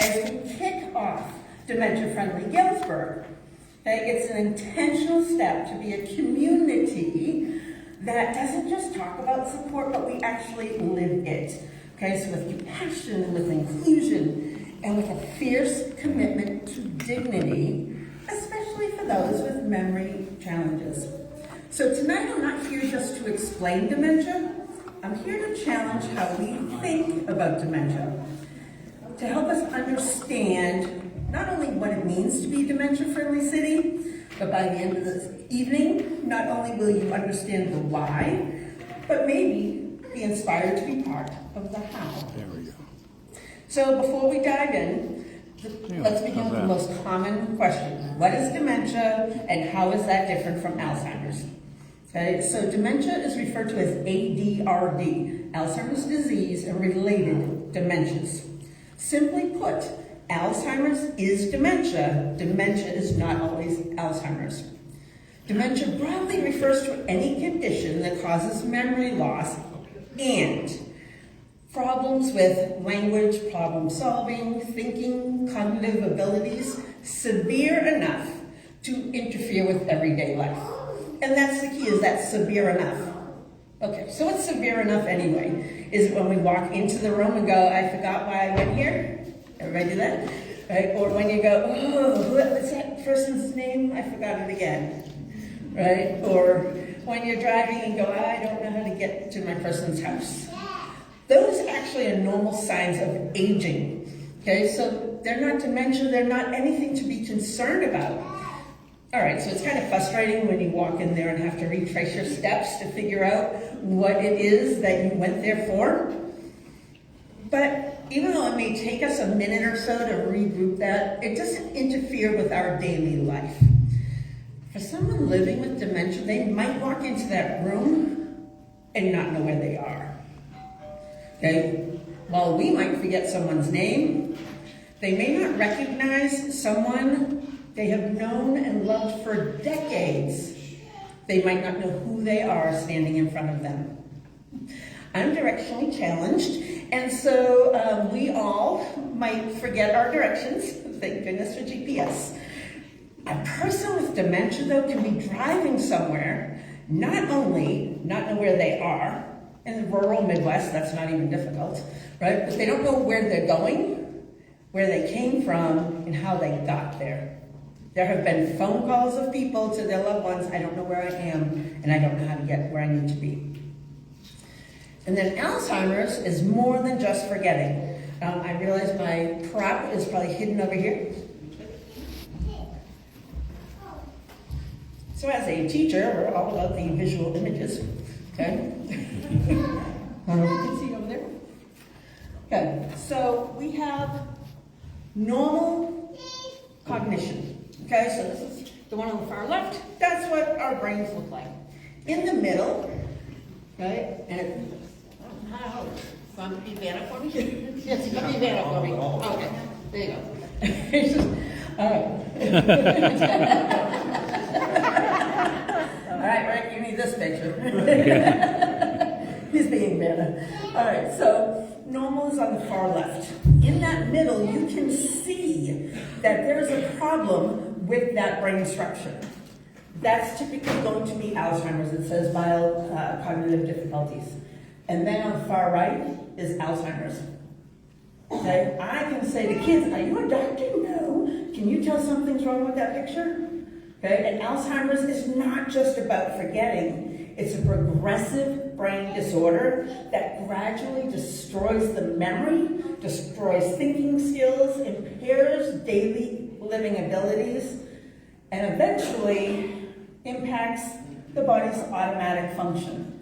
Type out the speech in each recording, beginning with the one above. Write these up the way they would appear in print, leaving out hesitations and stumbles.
as we kick off Dementia Friendly Galesburg. Okay, it's an intentional step to be a community that doesn't just talk about support, but we actually live it. Okay, so with compassion and with inclusion and with a fierce commitment to dignity, especially for those with memory challenges. So tonight I'm not here just to explain dementia. I'm here to challenge how we think about dementia, to help us understand not only what it means to be a dementia-friendly city, but by the end of this evening, not only will you understand the why, but maybe be inspired to be part of the how. There we go. So before we dive in, let's begin with the most common question. What is dementia and how is that different from Alzheimer's? Okay, so dementia is referred to as ADRD, Alzheimer's disease and related dementias. Simply put, Alzheimer's is dementia. Dementia is not always Alzheimer's. Dementia broadly refers to any condition that causes memory loss and problems with language, problem solving, thinking, cognitive abilities, severe enough to interfere with everyday life. And that's the key, is that severe enough. Okay, so what's severe enough anyway? Is it when we walk into the room and go, I forgot why I went here? Everybody do that? Right? Or when you go, oh, what's that person's name? I forgot it again. Right? Or when you're driving and go, I don't know how to get to my person's house. Those actually are normal signs of aging. Okay, so they're not dementia, they're not anything to be concerned about. All right, so it's kind of frustrating when you walk in there and have to retrace your steps to figure out what it is that you went there for. But even though it may take us a minute or so to regroup that, it doesn't interfere with our daily life. For someone living with dementia, they might walk into that room and not know where they are. Okay? While we might forget someone's name, they may not recognize someone they have known and loved for decades. They might not know who they are standing in front of them. I'm directionally challenged, and so we all might forget our directions. Thank goodness for GPS. A person with dementia, though, can be driving somewhere, not only not know where they are, in the rural Midwest, that's not even difficult, right? But they don't know where they're going, where they came from, and how they got there. There have been phone calls of people to their loved ones, I don't know where I am, and I don't know how to get where I need to be. And then Alzheimer's is more than just forgetting. I realize my prop is probably hidden over here. So as a teacher, we're all about the visual images, okay? I don't know if you can see over there. Okay, so we have normal cognition. Okay, so this is the one on the far left. That's what our brains look like. In the middle, right, and want to be Vanna for me? Yes, you can be Vanna for me. Okay, there you go. All right. All right, Rick, you need this picture. He's being Vanna. All right, so normal is on the far left. In that middle, you can see that there's a problem with that brain structure. That's typically going to be Alzheimer's. It says mild cognitive difficulties. And then on the far right is Alzheimer's. Okay, I can say to kids, are you a doctor? No. Can you tell something's wrong with that picture? Okay, and Alzheimer's is not just about forgetting. It's a progressive brain disorder that gradually destroys the memory, destroys thinking skills, impairs daily living abilities, and eventually impacts the body's automatic function.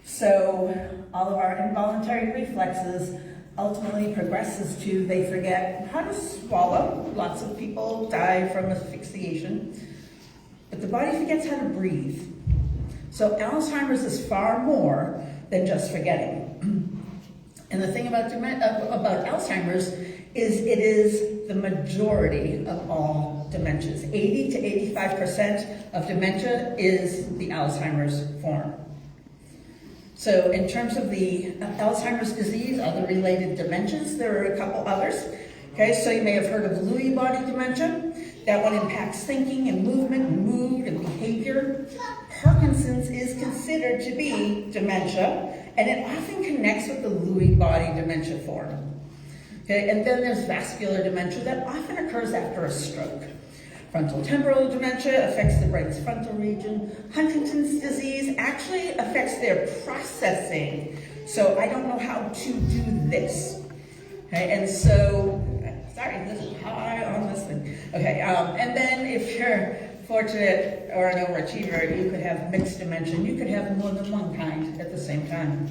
So all of our involuntary reflexes ultimately progresses to they forget how to swallow. Lots of people die from asphyxiation. But the body forgets how to breathe. So Alzheimer's is far more than just forgetting. And the thing about Alzheimer's is it is the majority of all dementias. 80 to 85% of dementia is the Alzheimer's form. So in terms of the Alzheimer's disease, other related dementias, there are a couple others. Okay, so you may have heard of Lewy body dementia. That one impacts thinking and movement and mood and behavior. Parkinson's is considered to be dementia, and it often connects with the Lewy body dementia form. Okay, and then there's vascular dementia that often occurs after a stroke. Frontotemporal dementia affects the brain's frontal region. Huntington's disease actually affects their processing. So I don't know how to do this. Okay, and so, sorry, this is high on this thing. Okay, and then if you're fortunate or an overachiever, you could have mixed dementia. You could have more than one kind at the same time.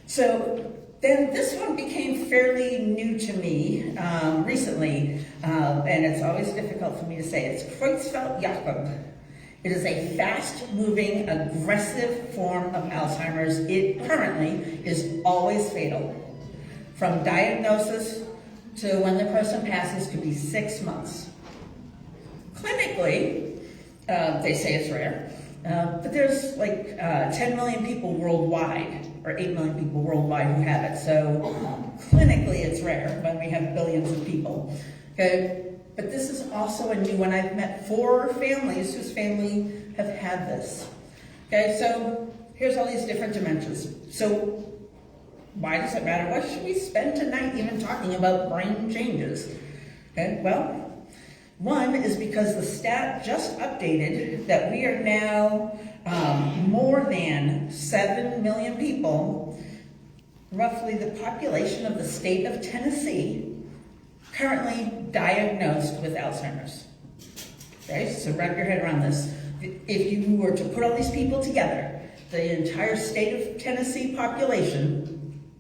So then this one became fairly new to me recently, and it's always difficult for me to say. It's Creutzfeldt-Jakob. It is a fast-moving, aggressive form of Alzheimer's. It currently is always fatal. From diagnosis to when the person passes could be 6 months. Clinically, they say it's rare, but there's like 10 million people worldwide, or 8 million people worldwide who have it. So clinically it's rare when we have billions of people. Okay? But this is also a new one. I've met 4 families whose family have had this. Okay, so here's all these different dementias. So why does it matter? Why should we spend tonight even talking about brain changes? Okay, well, one is because the stat just updated that we are now more than 7 million people, roughly the population of the state of Tennessee, currently diagnosed with Alzheimer's. Okay, so wrap your head around this. If you were to put all these people together, the entire state of Tennessee population,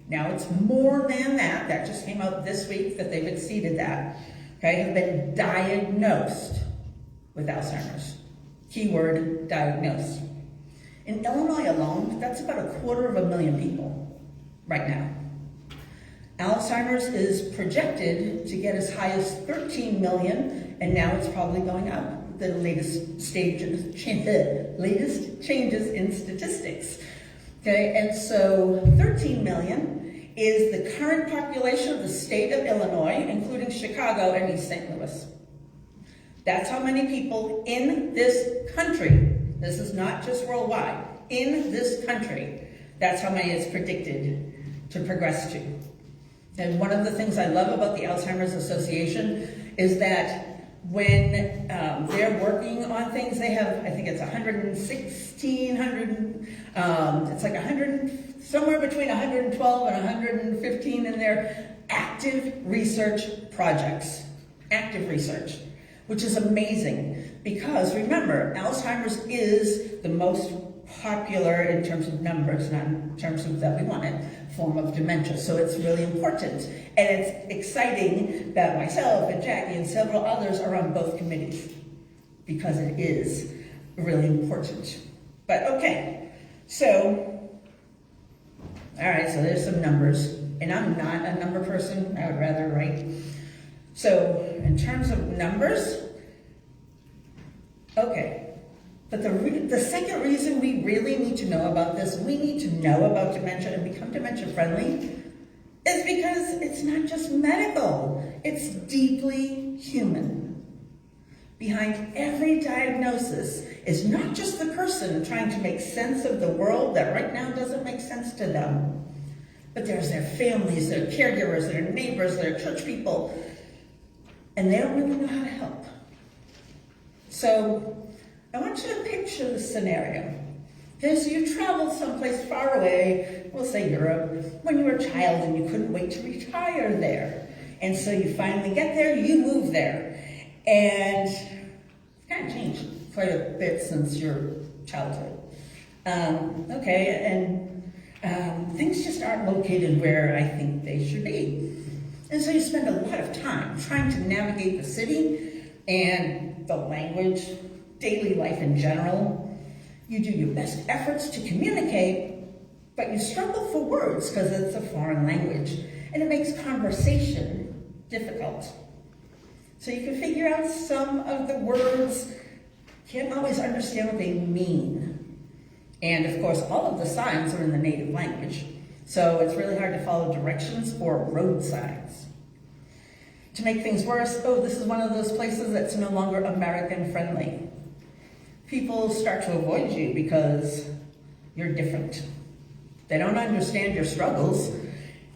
now it's more than that, that just came out this week that they've exceeded that, okay, have been diagnosed with Alzheimer's. Keyword, diagnosed. In Illinois alone, that's about 250,000 people right now. Alzheimer's is projected to get as high as 13 million, and now it's probably going up. The latest changes in statistics. Okay, and so 13 million is the current population of the state of Illinois, including Chicago and East St. Louis. That's how many people in this country, this is not just worldwide, in this country, that's how many it's predicted to progress to. And one of the things I love about the Alzheimer's Association is that when they're working on things, they have, I think it's 116, it's like 100, somewhere between 112 and 115 in their active research projects. Active research, which is amazing because remember, Alzheimer's is the most popular in terms of numbers, not in terms of that we want it, form of dementia. So it's really important. And it's exciting that myself and Jackie and several others are on both committees because it is really important. But okay, so, all right, so there's some numbers. And I'm not a number person, I would rather write. So in terms of numbers, okay. But the second reason we really need to know about this, we need to know about dementia and become dementia friendly, is because it's not just medical, it's deeply human. Behind every diagnosis is not just the person trying to make sense of the world that right now doesn't make sense to them, but there's their families, their caregivers, their neighbors, their church people, and they don't really know how to help. So I want you to picture the scenario. Okay, so you traveled someplace far away, we'll say Europe, when you were a child and you couldn't wait to retire there. And so you finally get there, you move there. And it's kind of changed quite a bit since your childhood. Okay, and things just aren't located where I think they should be. And so you spend a lot of time trying to navigate the city and the language, daily life in general. You do your best efforts to communicate, but you struggle for words because it's a foreign language, and it makes conversation difficult. So you can figure out some of the words, can't always understand what they mean. And of course, all of the signs are in the native language, so it's really hard to follow directions or road signs. To make things worse, oh, this is one of those places that's no longer American friendly. People start to avoid you because you're different. They don't understand your struggles,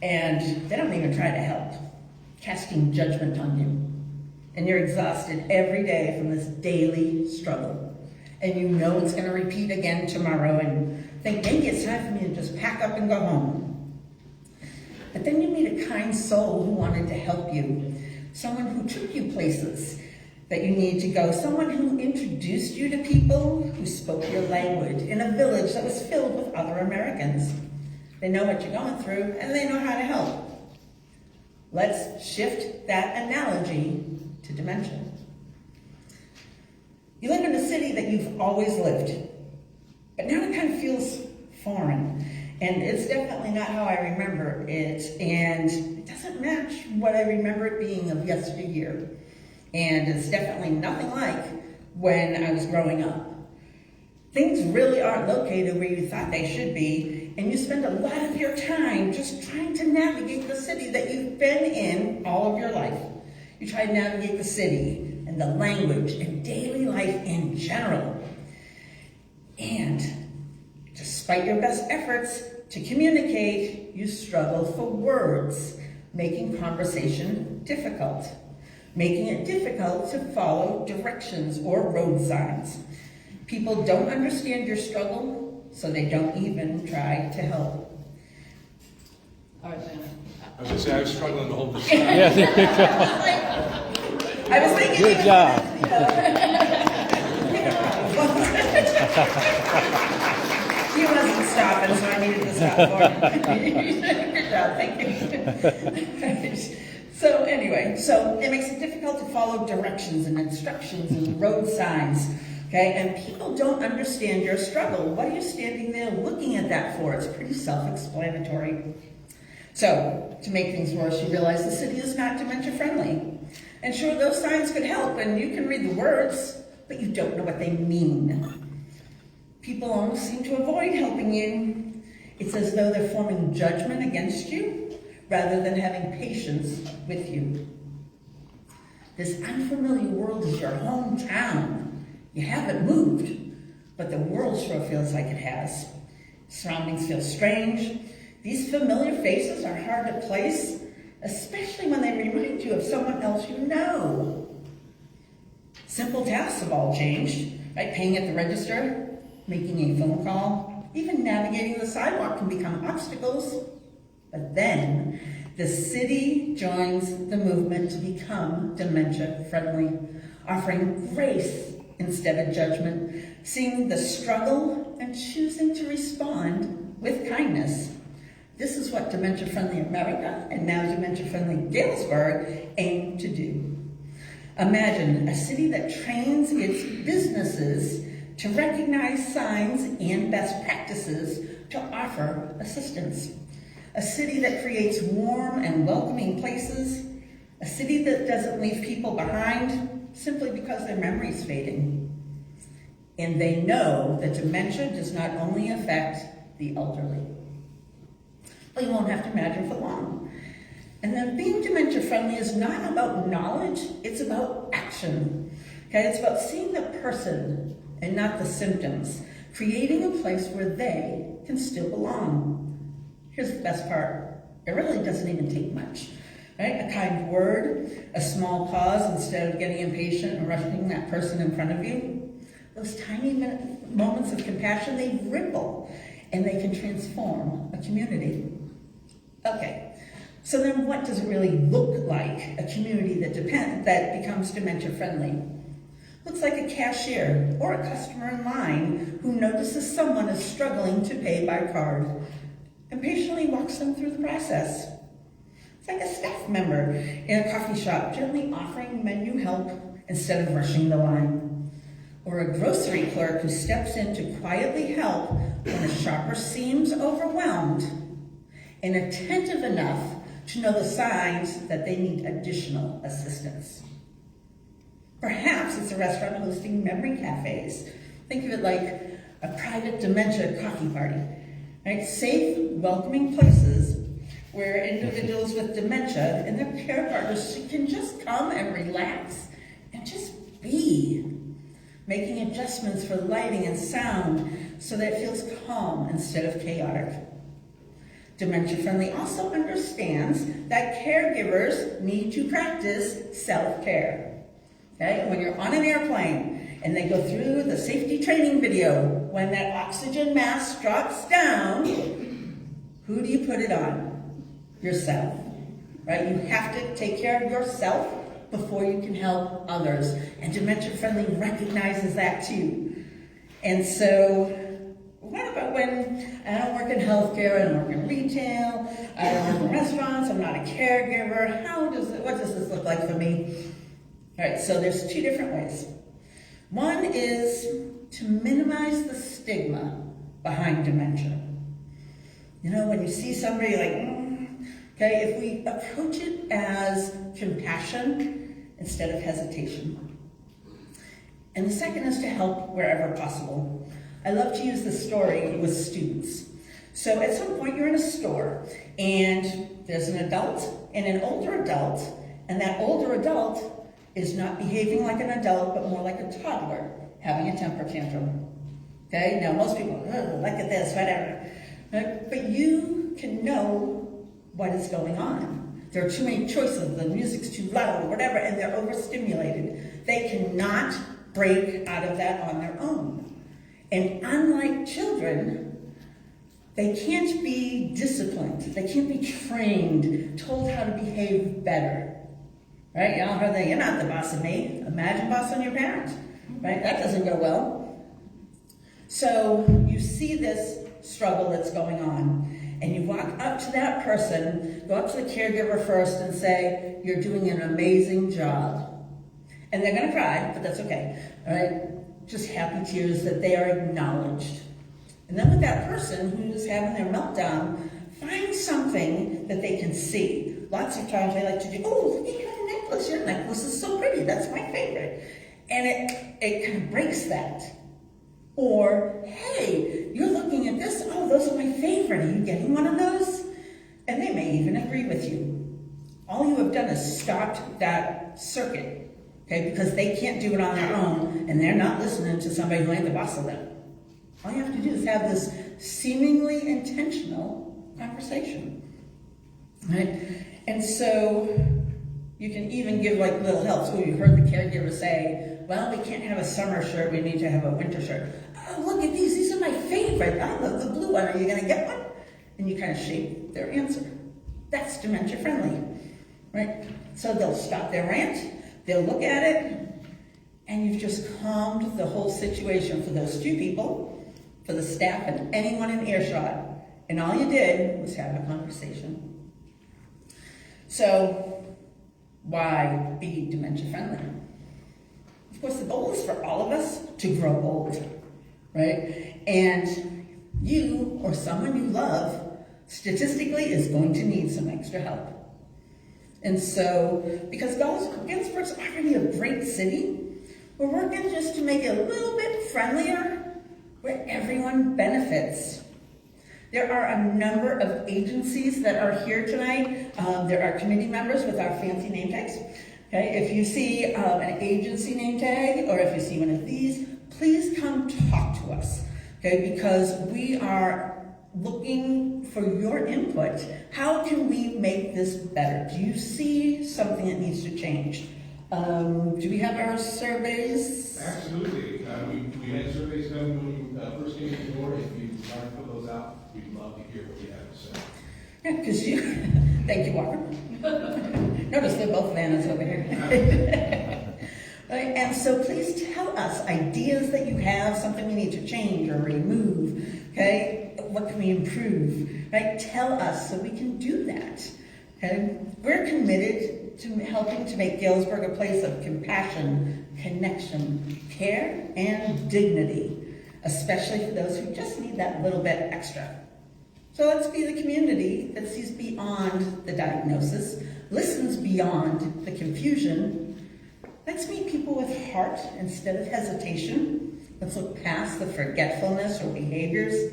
and they don't even try to help, casting judgment on you. And you're exhausted every day from this daily struggle. And you know it's going to repeat again tomorrow, and think maybe it's time for me to just pack up and go home. But then you meet a kind soul who wanted to help you, someone who took you places that you need to go, someone who introduced you to people who spoke your language in a village that was filled with other Americans. They know what you're going through, and they know how to help. Let's shift that analogy to dementia. You live in a city that you've always lived, but now it kind of feels foreign, and it's definitely not how I remember it, and it doesn't match what I remember it being of yesteryear, and it's definitely nothing like when I was growing up. Things really aren't located where you thought they should be, and you spend a lot of your time just trying to navigate the city that you've been in all of your life. You try to navigate the city and the language and daily life in general. And despite your best efforts to communicate, you struggle for words, making conversation difficult, making it difficult to follow directions or road signs. People don't understand your struggle, so they don't even try to help. All right, Lana. I was going to say, I was struggling to hold this. Yeah, there you go. I was thinking. Good job. He wasn't stopping, so I needed to stop for him. Good job, thank you. So anyway, so it makes it difficult to follow directions and instructions and road signs. Okay, and people don't understand your struggle. What are you standing there looking at that for? It's pretty self-explanatory. So, to make things worse, you realize the city is not dementia friendly. And sure, those signs could help, and you can read the words, but you don't know what they mean. People almost seem to avoid helping you. It's as though they're forming judgment against you, rather than having patience with you. This unfamiliar world is your hometown. You haven't moved, but the world sure feels like it has. Surroundings feel strange. These familiar faces are hard to place, especially when they remind you of someone else you know. Simple tasks have all changed, right? Paying at the register, making a phone call, even navigating the sidewalk can become obstacles. But then, the city joins the movement to become dementia friendly, offering grace instead of judgment, seeing the struggle and choosing to respond with kindness. This is what Dementia Friendly America and now Dementia Friendly Galesburg aim to do. Imagine a city that trains its businesses to recognize signs and best practices to offer assistance. A city that creates warm and welcoming places. A city that doesn't leave people behind simply because their memory's fading. And they know that dementia does not only affect the elderly. Well, you won't have to imagine for long. And then being dementia friendly is not about knowledge, it's about action. Okay, it's about seeing the person and not the symptoms, creating a place where they can still belong. Here's the best part. It really doesn't even take much. Right? A kind word, a small pause instead of getting impatient and rushing that person in front of you. Those tiny moments of compassion, they ripple and they can transform a community. Okay, so then what does it really look like, a community that becomes dementia friendly? Looks like a cashier or a customer in line who notices someone is struggling to pay by card and patiently walks them through the process. It's like a staff member in a coffee shop gently offering menu help instead of rushing the line. Or a grocery clerk who steps in to quietly help when a shopper seems overwhelmed and attentive enough to know the signs that they need additional assistance. Perhaps it's a restaurant hosting memory cafes. Think of it like a private dementia coffee party, right? Safe, welcoming places where individuals with dementia and their care partners can just come and relax and just be, making adjustments for lighting and sound so that it feels calm instead of chaotic. Dementia Friendly also understands that caregivers need to practice self-care. Okay? When you're on an airplane and they go through the safety training video, when that oxygen mask drops down, who do you put it on? Yourself. Right? You have to take care of yourself before you can help others. And Dementia Friendly recognizes that too. And so, what about when I don't work in healthcare, I don't work in retail, I don't work in restaurants, I'm not a caregiver, what does this look like for me? All right, so there's two different ways. One is to minimize the stigma behind dementia. You know, when you see somebody like, okay, if we approach it as compassion instead of hesitation. And the second is to help wherever possible. I love to use this story with students. So at some point you're in a store and there's an adult and an older adult, and that older adult is not behaving like an adult but more like a toddler having a temper tantrum. Okay, now most people, look at this, whatever. But you can know what is going on. There are too many choices, the music's too loud or whatever, and they're overstimulated. They cannot break out of that on their own. And unlike children, they can't be disciplined. They can't be trained, told how to behave better. Right? Y'all heard that, you're not the boss of me. Imagine bossing your parents. Right? That doesn't go well. So you see this struggle that's going on, and you walk up to that person, go up to the caregiver first and say, you're doing an amazing job. And they're gonna cry, but that's okay. All right? Just happy tears that they are acknowledged. And then with that person who's having their meltdown, find something that they can see. Lots of times they like to do, oh, look at your necklace. Your necklace is so pretty. That's my favorite. And it kind of breaks that. Or, hey, you're looking at this. Oh, those are my favorite. Are you getting one of those? And they may even agree with you. All you have done is stopped that circuit. Okay, because they can't do it on their own, and they're not listening to somebody who ain't the boss of them. All you have to do is have this seemingly intentional conversation, right? And so you can even give like little help. So you heard the caregiver say, well, we can't have a summer shirt, we need to have a winter shirt. Oh, look at these are my favorite. I love the blue one, are you gonna get one? And you kind of shape their answer. That's dementia friendly, right? So they'll stop their rant, they'll look at it, and you've just calmed the whole situation for those two people, for the staff and anyone in earshot. And all you did was have a conversation. So, why be dementia friendly? Of course, the goal is for all of us to grow old, right? And you or someone you love, statistically, is going to need some extra help. And so, because Galesburg's already a great city, we're working just to make it a little bit friendlier where everyone benefits. There are a number of agencies that are here tonight. There are committee members with our fancy name tags. Okay, if you see an agency name tag or if you see one of these, please come talk to us. Okay, because we are looking for your input. How can we make this better? Do you see something that needs to change? Do we have our surveys? Absolutely. We had surveys done when you first came to the door. If you want to fill those out, we'd love to hear what you have to say. Yeah, because you, thank you, Walker. Notice they're both Vannas over here. Right, and so please tell us ideas that you have, something we need to change or remove, okay? What can we improve, right? Tell us so we can do that, okay? We're committed to helping to make Galesburg a place of compassion, connection, care, and dignity, especially for those who just need that little bit extra. So let's be the community that sees beyond the diagnosis, listens beyond the confusion. Let's meet people with heart instead of hesitation. Let's look past the forgetfulness or behaviors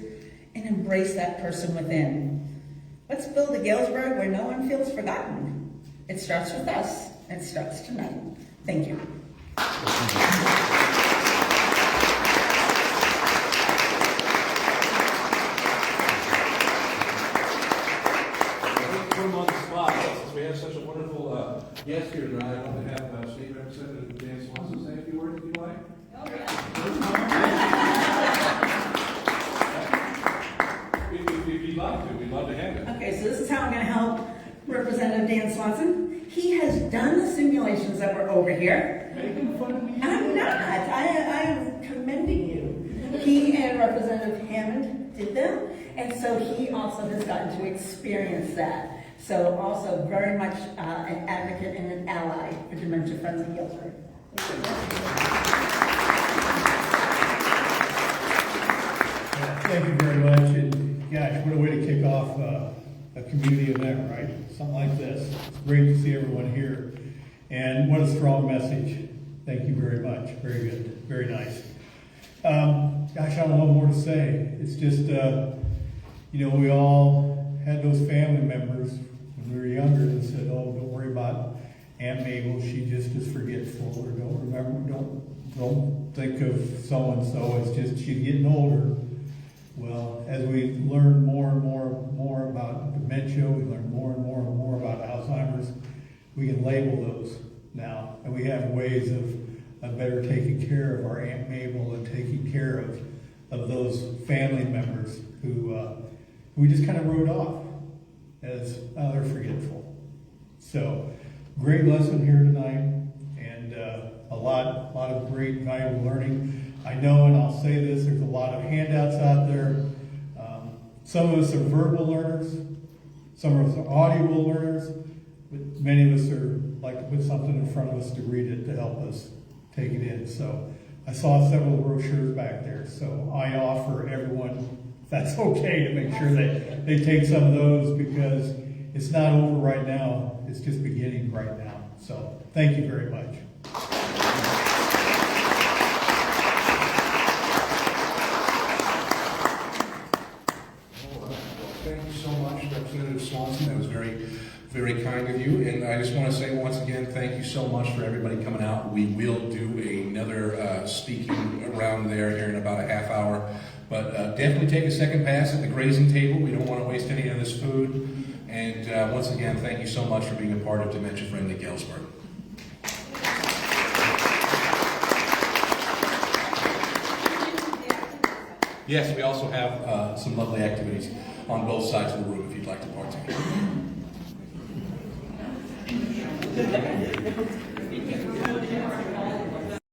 and embrace that person within. Let's build a Galesburg where no one feels forgotten. It starts with us. It starts tonight. Thank you. 4 months spot, since we have such a wonderful guest here tonight, I want to have State Representative Dan Swanson say a few words if you'd like. If you'd like to, we'd love to have it. Okay, so this is how I'm going to help Representative Dan Swanson. He has done the simulations that were over here. Making fun of me? I'm not. I am commending you. He and Representative Hammond did them, and so he also has gotten to experience that. So also very much an advocate and an ally for Dementia Friendly Galesburg. Thank you very much, and gosh, what a way to kick off a community event, right? Something like this. It's great to see everyone here, and what a strong message. Thank you very much. Very good. Very nice. Gosh, I don't know what more to say. It's just, we all had those family members when we were younger that said, "Oh, don't worry about Aunt Mabel. She just is forgetful," or don't think of so and so. It's just she's getting older. Well, as we learn more and more about dementia, we learn more and more about Alzheimer's, we can label those now. And we have ways of better taking care of our Aunt Mabel and taking care of those family members who we just kind of wrote off as, oh, they're forgetful. So, great lesson here tonight, and a lot of great valuable learning. I know, and I'll say this, there's a lot of handouts out there. Some of us are verbal learners, some of us are audible learners, but many of us are like to put something in front of us to read it to help us take it in. So I saw several brochures back there, so I offer everyone, if that's okay, to make sure that they take some of those, because it's not over right now, it's just beginning right now. So thank you very much. Thank you so much, Representative Swanson. That was very, very kind of you. And I just want to say once again, thank you so much for everybody coming out. We will do another speaking around there here in about a half hour. But definitely take a second pass at the grazing table. We don't want to waste any of this food. And once again, thank you so much for being a part of Dementia Friendly Galesburg. Yes, we also have some lovely activities on both sides of the room if you'd like to partake.